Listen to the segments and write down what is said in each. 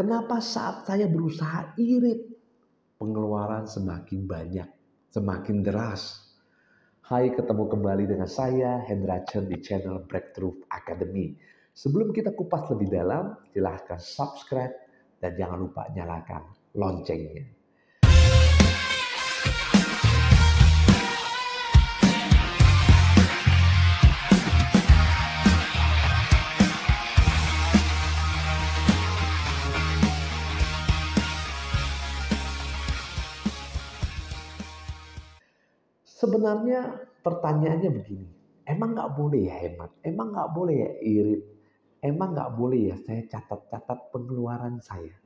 Kenapa saat saya berusaha irit, pengeluaran semakin banyak, semakin deras? Hai, ketemu kembali dengan saya, Hendra Chen di channel Breakthrough Academy. Sebelum kita kupas lebih dalam, silahkan subscribe dan jangan lupa nyalakan loncengnya. Sebenarnya pertanyaannya begini, emang nggak boleh ya hemat? Emang nggak boleh ya irit? Emang nggak boleh ya saya catat-catat pengeluaran saya?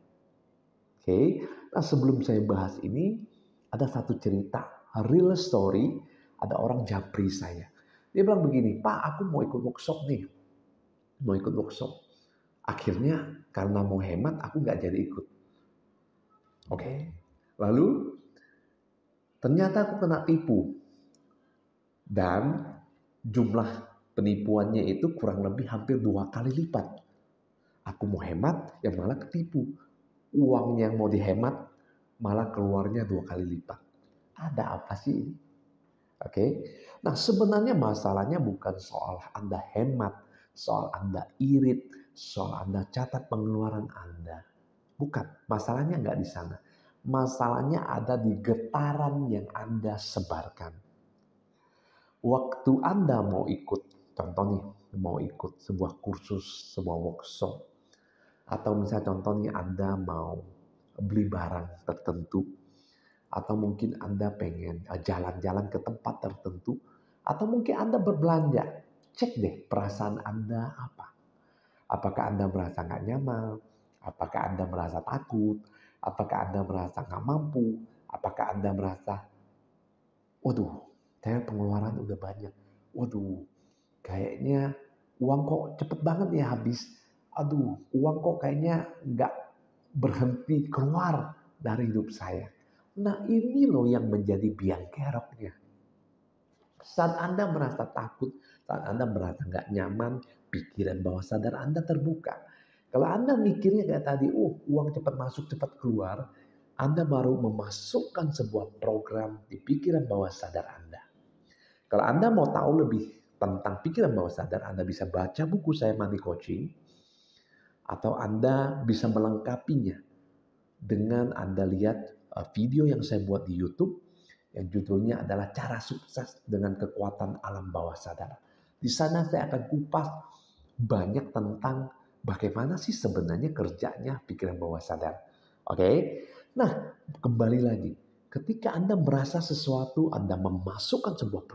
Oke, nah sebelum saya bahas ini, ada satu cerita, real story, ada orang japri saya. Dia bilang begini, Pak aku mau ikut workshop nih, mau ikut workshop. Akhirnya karena mau hemat, aku nggak jadi ikut. Oke, lalu ternyata aku kena tipu. Dan jumlah penipuannya itu kurang lebih hampir 2 kali lipat. Aku mau hemat, yang malah ketipu. Uang yang mau dihemat, malah keluarnya 2 kali lipat. Ada apa sih ini? Oke. Nah sebenarnya masalahnya bukan soal Anda hemat, soal Anda irit, soal Anda catat pengeluaran Anda. Bukan, masalahnya nggak di sana. Masalahnya ada di getaran yang Anda sebarkan. Waktu Anda mau ikut, contoh nih, mau ikut sebuah kursus, sebuah workshop, atau misalnya contoh nih Anda mau beli barang tertentu, atau mungkin Anda pengen jalan-jalan ke tempat tertentu, atau mungkin Anda berbelanja, cek deh perasaan Anda apa. Apakah Anda merasa nggak nyaman? Apakah Anda merasa takut? Apakah Anda merasa nggak mampu? Apakah Anda merasa, waduh, saya pengeluaran udah banyak. Waduh, kayaknya uang kok cepet banget ya habis. Aduh, uang kok kayaknya nggak berhenti keluar dari hidup saya. Nah ini loh yang menjadi biang keroknya. Saat Anda merasa takut, saat Anda merasa nggak nyaman, pikiran bawah sadar Anda terbuka. Kalau Anda mikirnya kayak tadi, uang cepat masuk, cepat keluar, Anda baru memasukkan sebuah program di pikiran bawah sadar Anda. Kalau Anda mau tahu lebih tentang pikiran bawah sadar, Anda bisa baca buku saya Money Coaching, atau Anda bisa melengkapinya dengan Anda lihat video yang saya buat di YouTube, yang judulnya adalah Cara Sukses dengan Kekuatan Alam Bawah Sadar. Di sana saya akan kupas banyak tentang bagaimana sih sebenarnya kerjanya pikiran bawah sadar. Oke? Nah, kembali lagi. Ketika Anda merasa sesuatu, Anda memasukkan sebuah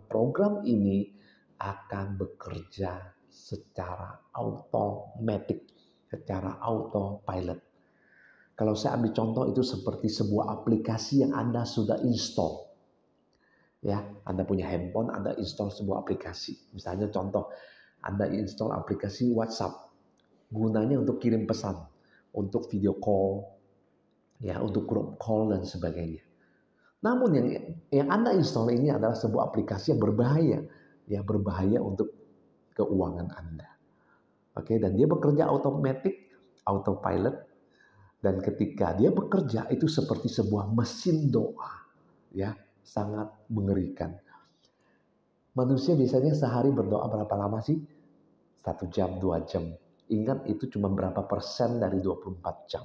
program ini akan bekerja secara automatic, secara autopilot. Kalau saya ambil contoh itu seperti sebuah aplikasi yang Anda sudah install. Ya, Anda punya handphone, Anda install sebuah aplikasi. Misalnya contoh, Anda install aplikasi WhatsApp. Gunanya untuk kirim pesan, untuk video call, ya, untuk group call dan sebagainya. Namun yang Anda install ini adalah sebuah aplikasi yang berbahaya untuk keuangan Anda. Oke, dan dia bekerja otomatis, autopilot, dan ketika dia bekerja itu seperti sebuah mesin doa, ya, sangat mengerikan. Manusia biasanya sehari berdoa berapa lama sih? 1 jam, 2 jam. Ingat itu cuma berapa persen dari 24 jam.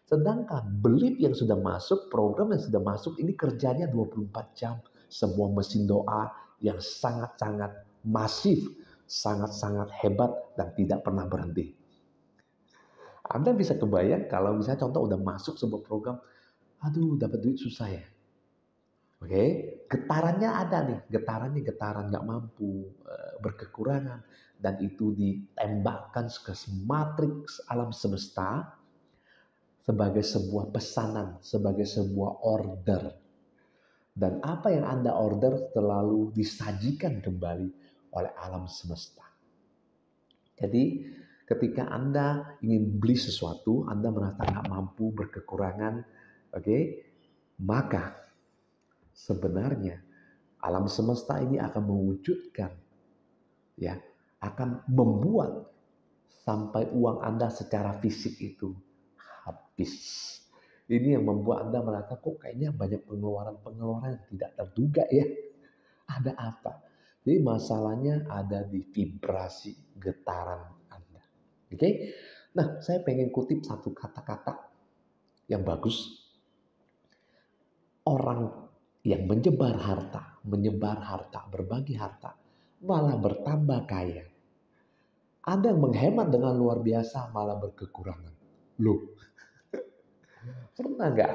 Sedangkan belief yang sudah masuk, program yang sudah masuk ini kerjanya 24 jam. Sebuah mesin doa yang sangat-sangat masif, sangat-sangat hebat dan tidak pernah berhenti. Anda bisa kebayang kalau misalnya contoh udah masuk sebuah program, aduh dapat duit susah ya. Oke, getarannya ada nih, getaran nggak mampu, berkekurangan, dan itu ditembakkan ke matriks alam semesta sebagai sebuah pesanan, sebagai sebuah order. Dan apa yang Anda order selalu disajikan kembali oleh alam semesta. Jadi ketika Anda ingin beli sesuatu, Anda merasa nggak mampu, berkekurangan, oke, maka sebenarnya alam semesta ini akan mewujudkan, ya, akan membuat sampai uang Anda secara fisik itu habis. Ini yang membuat Anda merasa kok kayaknya banyak pengeluaran-pengeluaran yang tidak terduga ya. Ada apa? Jadi masalahnya ada di vibrasi getaran Anda. Oke? Nah, saya pengen kutip satu kata-kata yang bagus. Orang yang menyebar harta, berbagi harta, malah bertambah kaya. Ada yang menghemat dengan luar biasa, malah berkekurangan. Loh, pernah nggak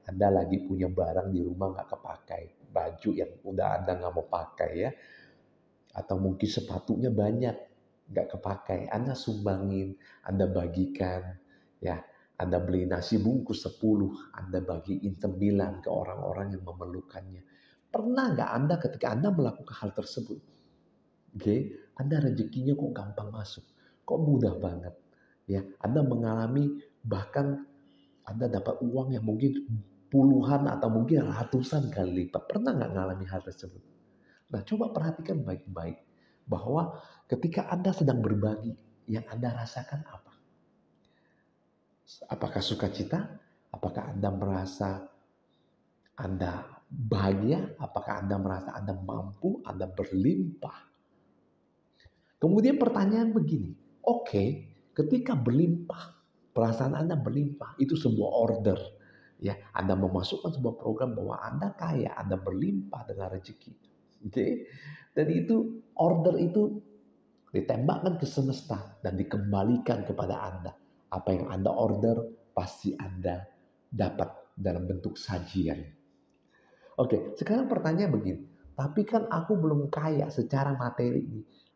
Anda lagi punya barang di rumah nggak kepakai, baju yang udah Anda nggak mau pakai ya, atau mungkin sepatunya banyak nggak kepakai, Anda sumbangin, Anda bagikan, ya, Anda beli nasi bungkus 10, Anda bagiin 9 ke orang-orang yang memerlukannya. Pernah nggak Anda ketika Anda melakukan hal tersebut, oke, Anda rezekinya kok gampang masuk, kok mudah banget, ya, Anda mengalami bahkan Anda dapat uang yang mungkin puluhan atau mungkin ratusan kali lipat. Pernah nggak ngalami hal tersebut? Nah, coba perhatikan baik-baik bahwa ketika Anda sedang berbagi, yang Anda rasakan apa? Apakah sukacita? Apakah Anda merasa Anda bahagia? Apakah Anda merasa Anda mampu? Anda berlimpah? Kemudian pertanyaan begini, oke, ketika berlimpah, perasaan Anda berlimpah, itu sebuah order. Ya, Anda memasukkan sebuah program bahwa Anda kaya, Anda berlimpah dengan rezeki. Oke? Dan itu order itu ditembakkan ke semesta dan dikembalikan kepada Anda. Apa yang Anda order pasti Anda dapat dalam bentuk sajian. Oke, sekarang pertanyaan begini. Tapi kan aku belum kaya secara materi.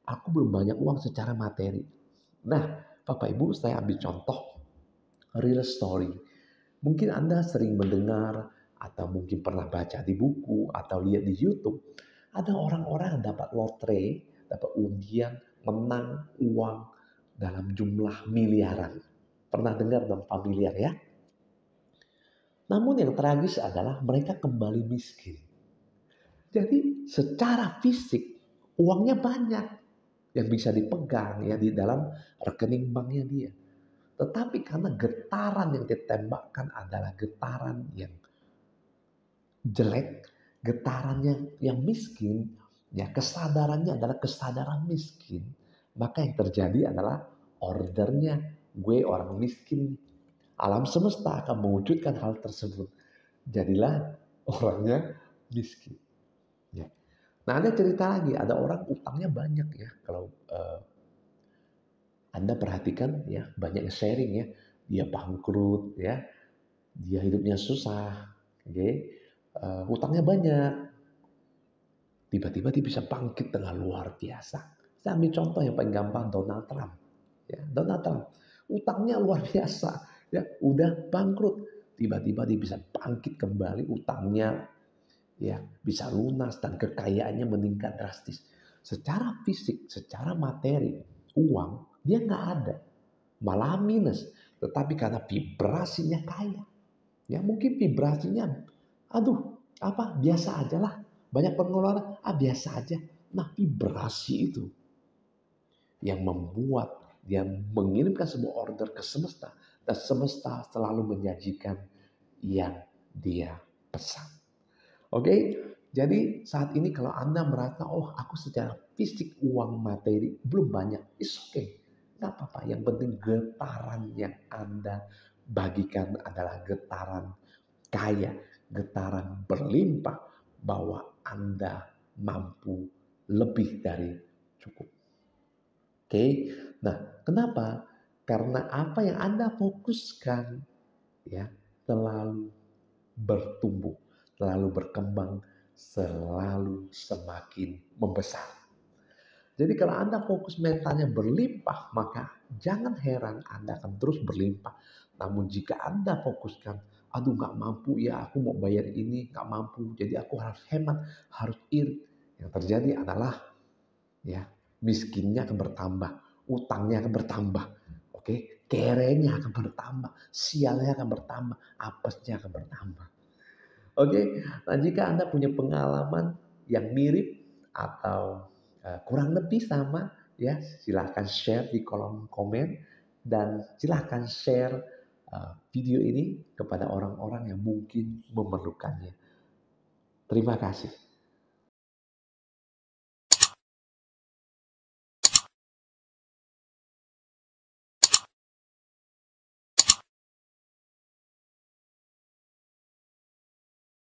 Aku belum banyak uang secara materi. Nah, Bapak Ibu, saya ambil contoh real story. Mungkin Anda sering mendengar atau mungkin pernah baca di buku atau lihat di YouTube. Ada orang-orang yang dapat lotre, dapat undian, menang uang dalam jumlah miliaran. Pernah dengar dong, familiar ya? Namun yang tragis adalah mereka kembali miskin. Jadi secara fisik uangnya banyak yang bisa dipegang ya di dalam rekening banknya dia. Tetapi karena getaran yang ditembakkan adalah getaran yang jelek, getarannya yang miskin, ya kesadarannya adalah kesadaran miskin, maka yang terjadi adalah ordernya gue orang miskin. Alam semesta akan mewujudkan hal tersebut. Jadilah orangnya miskin. Ya. Nah, ada cerita lagi, ada orang utangnya banyak ya. Kalau Anda perhatikan ya, banyak sharing ya, dia bangkrut ya, dia hidupnya susah, oke, hutangnya banyak, tiba-tiba dia bisa bangkit dengan luar biasa. Saya ambil contoh yang paling gampang, Donald Trump. Ya, Donald Trump, utangnya luar biasa, ya, udah bangkrut, tiba-tiba dia bisa bangkit kembali, utangnya ya bisa lunas dan kekayaannya meningkat drastis. Secara fisik, secara materi, uang dia nggak ada, malah minus. Tetapi karena vibrasinya kaya, ya mungkin vibrasinya, aduh, apa biasa aja lah, banyak pengeluaran, biasa aja. Nah, vibrasi itu yang membuat dia mengirimkan sebuah order ke semesta, dan semesta selalu menyajikan yang dia pesan. Oke, jadi saat ini kalau Anda merasa, oh aku secara fisik uang materi belum banyak, it's okay. Nggak apa-apa, yang penting getaran yang Anda bagikan adalah getaran kaya, getaran berlimpah, bahwa Anda mampu lebih dari cukup. Oke, nah kenapa? Karena apa yang Anda fokuskan ya selalu bertumbuh, selalu berkembang, selalu semakin membesar. Jadi kalau Anda fokus mentalnya berlimpah, maka jangan heran Anda akan terus berlimpah. Namun jika Anda fokuskan, aduh nggak mampu ya, aku mau bayar ini nggak mampu, jadi aku harus hemat, harus irit. Yang terjadi adalah ya miskinnya akan bertambah, utangnya akan bertambah, oke, kerenya akan bertambah, sialnya akan bertambah, apesnya akan bertambah. Oke, nah jika Anda punya pengalaman yang mirip atau kurang lebih sama, ya silahkan share di kolom komen dan silahkan share video ini kepada orang-orang yang mungkin memerlukannya. Terima kasih.